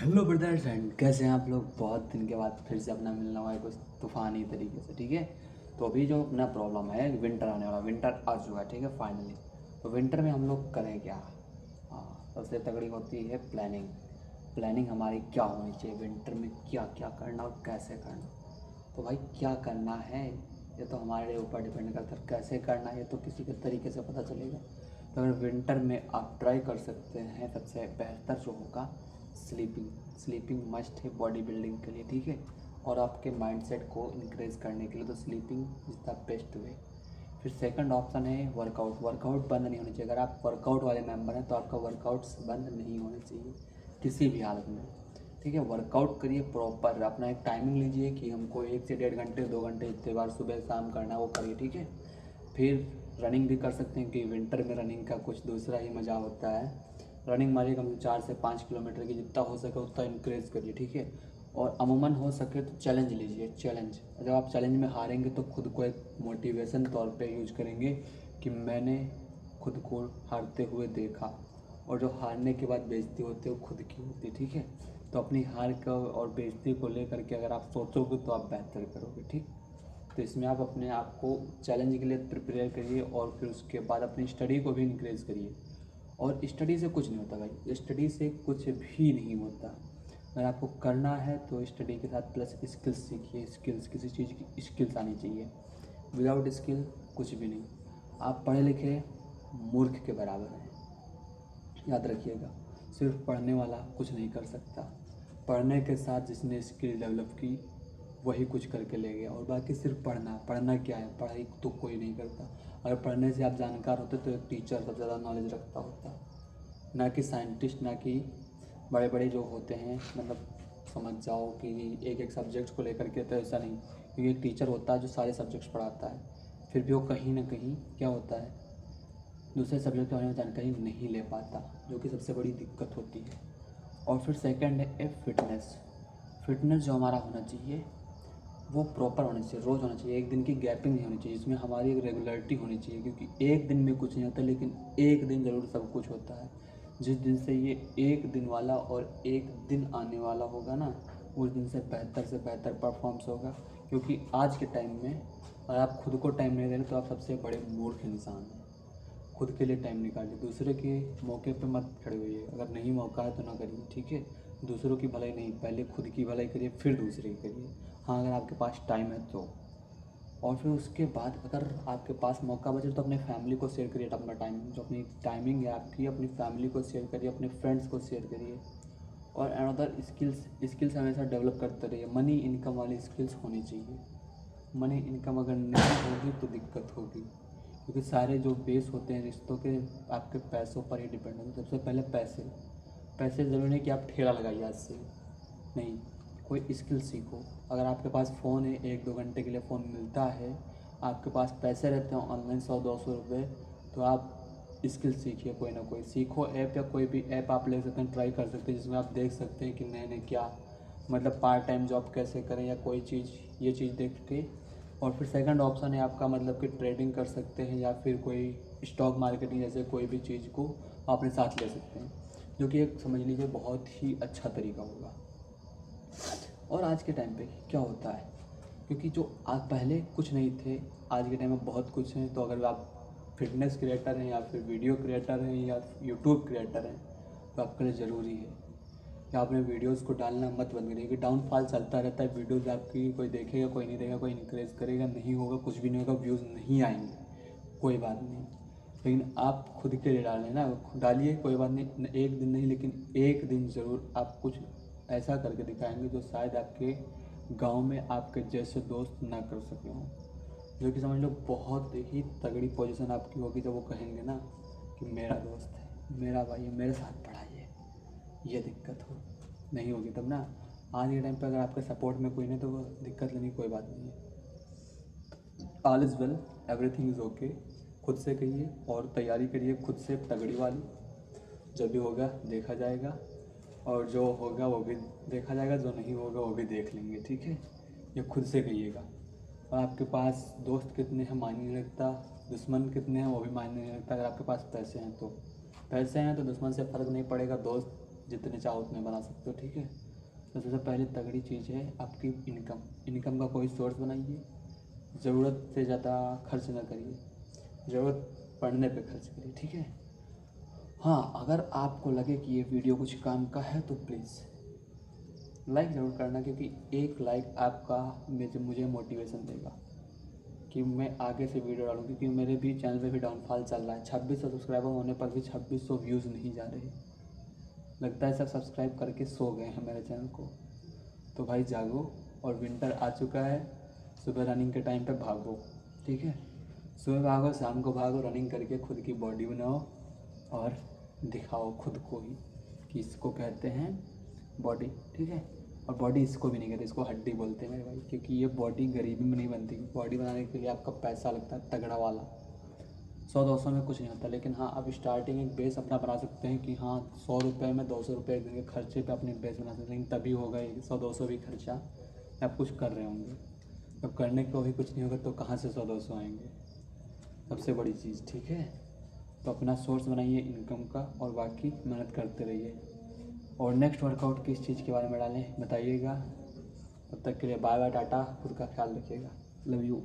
Hello brothers and कैसे हैं आप लोग। बहुत दिन के बाद फिर से अपना मिलना हुआ है कुछ तूफ़ानी तरीके से। ठीक है, तो अभी जो अपना प्रॉब्लम है, विंटर आने वाला, विंटर आ चुका है। ठीक है, फाइनली। तो विंटर में हम लोग करें क्या? हाँ, सबसे तगड़ी होती है प्लानिंग। प्लानिंग हमारी क्या होनी चाहिए विंटर में, क्या क्या करना और कैसे करना। तो भाई क्या करना है ये तो हमारे ऊपर डिपेंड करता है। कैसे करना है ये तो किसी के तरीके से पता चलेगा। तो अगर विंटर में आप ट्राई कर सकते हैं, सबसे बेहतर जो होगा स्लीपिंग। स्लीपिंग मस्ट है बॉडी बिल्डिंग के लिए। ठीक है, और आपके माइंडसेट को इंक्रीज करने के लिए तो sleeping is the best way. फिर सेकंड ऑप्शन है वर्कआउट। वर्कआउट बंद नहीं होनी चाहिए। अगर आप वर्कआउट वाले मेंबर हैं तो आपका वर्कआउट्स बंद नहीं होने चाहिए किसी भी हालत में। ठीक है, वर्कआउट करिए प्रॉपर। अपना एक टाइमिंग लीजिए कि हमको 1 से 1.5 घंटे 2 घंटे जितने बार सुबह शाम करना है वो करिए। ठीक है, फिर रनिंग भी कर सकते हैं कि विंटर में रनिंग का कुछ दूसरा ही मज़ा होता है। रनिंग मारिए कम से 4 से 5 किलोमीटर की, जितना हो सके उतना इंक्रेज करिए। ठीक है, और अमूमन हो सके तो चैलेंज लीजिए। चैलेंज, जब आप चैलेंज में हारेंगे तो खुद को एक मोटिवेशन तौर पे यूज करेंगे कि मैंने खुद को हारते हुए देखा। और जो हारने के बाद बेइज्जती होती है वो खुद की होती है। ठीक है, तो अपनी हार का और बेइज्जती को लेकर के अगर आप सोचोगे तो आप बेहतर करोगे। ठीक, तो इसमें आप अपने आप को चैलेंज के लिए प्रिपेयर करिए और फिर उसके बाद अपनी स्टडी को भी इंक्रेज करिए। और स्टडी से कुछ नहीं होता भाई, स्टडी से कुछ भी नहीं होता। अगर आपको करना है तो स्टडी के साथ प्लस स्किल्स सीखिए। स्किल्स, किसी चीज़ की स्किल्स आनी चाहिए। विदाउट स्किल कुछ भी नहीं। आप पढ़े लिखे मूर्ख के बराबर हैं, याद रखिएगा। सिर्फ पढ़ने वाला कुछ नहीं कर सकता। पढ़ने के साथ जिसने स्किल डेवलप की वही कुछ करके ले गया। और बाकी सिर्फ पढ़ना, पढ़ना क्या है, पढ़ाई तो कोई नहीं करता। अगर पढ़ने से आप जानकार होते तो एक टीचर सबसे ज़्यादा नॉलेज रखता होता, ना कि साइंटिस्ट, ना कि बड़े बड़े जो होते हैं। मतलब समझ जाओ कि एक एक सब्जेक्ट को लेकर के, तो ऐसा नहीं। क्योंकि एक टीचर होता है जो सारे सब्जेक्ट्स पढ़ाता है, फिर भी वो कहीं ना कहीं क्या होता है, दूसरे सब्जेक्ट के बारे में जानकारी नहीं ले पाता, जो कि सबसे बड़ी दिक्कत होती है। और फिर सेकंड है फिटनेस। फिटनेस जो हमारा होना चाहिए वो प्रॉपर होना चाहिए, रोज़ होना चाहिए। एक दिन की गैपिंग नहीं होनी चाहिए, इसमें हमारी एक रेगुलरिटी होनी चाहिए। क्योंकि एक दिन में कुछ नहीं होता, लेकिन एक दिन ज़रूर सब कुछ होता है। जिस दिन से ये एक दिन वाला और एक दिन आने वाला होगा ना, उस दिन से बेहतर परफॉर्म्स होगा। क्योंकि आज के टाइम में अगर आप खुद को टाइम नहीं दे रहे तो आप सबसे बड़े मूर्ख इंसान हैं। खुद के लिए टाइम निकालिए, दूसरे के मौके पे मत खड़े होइए। अगर नहीं मौका है तो ना करिए। ठीक है, दूसरों की भलाई नहीं, पहले खुद की भलाई करिए फिर दूसरे की करिए। हाँ, अगर आपके पास टाइम है तो। और फिर उसके बाद अगर आपके पास मौका बचे तो अपने फैमिली को शेयर करिए अपना टाइम। जो अपनी टाइमिंग है आपकी, अपनी फैमिली को शेयर करिए, अपने फ्रेंड्स को शेयर करिए। और अनदर स्किल्स, स्किल्स हमेशा डेवलप करते रहिए। मनी इनकम वाली स्किल्स होनी चाहिए। मनी इनकम अगर नहीं होगी तो दिक्कत होगी। क्योंकि सारे जो बेस होते हैं रिश्तों के, आपके पैसों पर ही डिपेंड होते हैं। सबसे पहले पैसे। पैसे ज़रूरी नहीं कि आप ठेला लगाइए आज से, नहीं, कोई स्किल सीखो। अगर आपके पास फ़ोन है, 1-2 घंटे के लिए फ़ोन मिलता है, आपके पास पैसे रहते हैं ऑनलाइन 100-200 रुपये, तो आप स्किल सीखिए। कोई ना कोई सीखो। ऐप या कोई भी ऐप आप ले सकते हैं, ट्राई कर सकते हैं, जिसमें आप देख सकते हैं कि नए नए क्या, मतलब पार्ट टाइम जॉब कैसे करें या कोई चीज़, ये चीज़ देख के। और फिर सेकंड ऑप्शन है आपका, मतलब कि ट्रेडिंग कर सकते हैं या फिर कोई स्टॉक मार्केटिंग जैसे कोई भी चीज़ को अपने साथ ले सकते हैं, जो कि एक समझ लीजिए बहुत ही अच्छा तरीका होगा। और आज के टाइम पे क्या होता है, क्योंकि जो आज पहले कुछ नहीं थे, आज के टाइम में बहुत कुछ है। तो अगर आप फिटनेस क्रिएटर हैं या फिर वीडियो क्रिएटर हैं या यूट्यूब क्रिएटर हैं तो आपके लिए ज़रूरी है कि आपने वीडियोस को डालना मत बंद करिए। कि डाउनफॉल चलता रहता है, वीडियोस आपकी कोई देखेगा कोई नहीं देखेगा, कोई इंकरेज करेगा नहीं होगा, कुछ भी नहीं होगा, व्यूज़ नहीं आएंगे, कोई बात नहीं। लेकिन आप खुद के लिए डालें ना, डालिए, कोई बात नहीं। एक दिन नहीं लेकिन एक दिन ज़रूर आप कुछ ऐसा करके दिखाएंगे जो शायद आपके गांव में आपके जैसे दोस्त ना कर सके हों। जो कि समझ लो बहुत ही तगड़ी पोजीशन आपकी होगी जब वो कहेंगे ना कि मेरा दोस्त है, मेरा भाई है, मेरे साथ पढ़ा है। ये दिक्कत हो नहीं होगी तब ना। आज के टाइम पे अगर आपके सपोर्ट में कोई नहीं तो वो दिक्कत लेने की कोई बात नहीं है। All is well, everything is okay. खुद से कहिए और तैयारी करिए खुद से तगड़ी वाली। जब भी होगा देखा जाएगा, और जो होगा वो भी देखा जाएगा, जो नहीं होगा वो भी देख लेंगे। ठीक है, ये खुद से कहिएगा। और आपके पास दोस्त कितने हैं मायने नहीं रखता, दुश्मन कितने हैं वो भी मायने नहीं रखता। अगर आपके पास पैसे हैं तो, पैसे हैं तो दुश्मन से फ़र्क नहीं पड़ेगा, दोस्त जितने चाहो उतने बना सकते हो, ठीक है। तो सबसे पहले तगड़ी चीज़ है आपकी इनकम का कोई सोर्स बनाइए। ज़रूरत से ज़्यादा खर्च ना करिए, ज़रूरत पड़ने पे खर्च करिए, ठीक है। हाँ, अगर आपको लगे कि ये वीडियो कुछ काम का है तो प्लीज़ लाइक ज़रूर करना, क्योंकि एक लाइक आपका मुझे मोटिवेशन देगा कि मैं आगे से वीडियो डालूँ, क्योंकि मेरे भी चैनल पे भी डाउनफॉल चल रहा है। 2600 सब्सक्राइबर होने पर भी 2600 व्यूज़ नहीं जा रहे। लगता है सब सब्सक्राइब करके सो गए हैं मेरे चैनल को। तो भाई जागो, और विंटर आ चुका है, सुबह रनिंग के टाइम पे भागो, ठीक है। सुबह भागो, शाम को भागो, रनिंग करके खुद की बॉडी बनाओ और दिखाओ खुद को ही कि इसको कहते हैं बॉडी, ठीक है। और बॉडी इसको भी नहीं कहते, इसको हड्डी बोलते हैं मेरे भाई, क्योंकि ये बॉडी गरीबी में नहीं बनती। बॉडी बनाने के लिए आपका पैसा लगता है तगड़ा वाला। 100-200 में कुछ नहीं होता, लेकिन हाँ आप स्टार्टिंग एक बेस अपना बना सकते हैं कि हाँ 100 रुपये में 200 रुपये एक दिन के खर्चे पे अपने बेस बना सकते हैं। लेकिन तभी होगा ये 100-200 भी खर्चा आप कुछ कर रहे होंगे। जब करने को ही कुछ नहीं होगा तो कहाँ से 100-200 आएंगे, सबसे बड़ी चीज़, ठीक है। तो अपना सोर्स बनाइए इनकम का, और बाकी मेहनत करते रहिए। और नेक्स्ट वर्कआउट किस चीज़ के बारे में डालें बताइएगा। तब तक के लिए बाय बाय, टाटा, खुद का ख्याल रखिएगा, लव यू।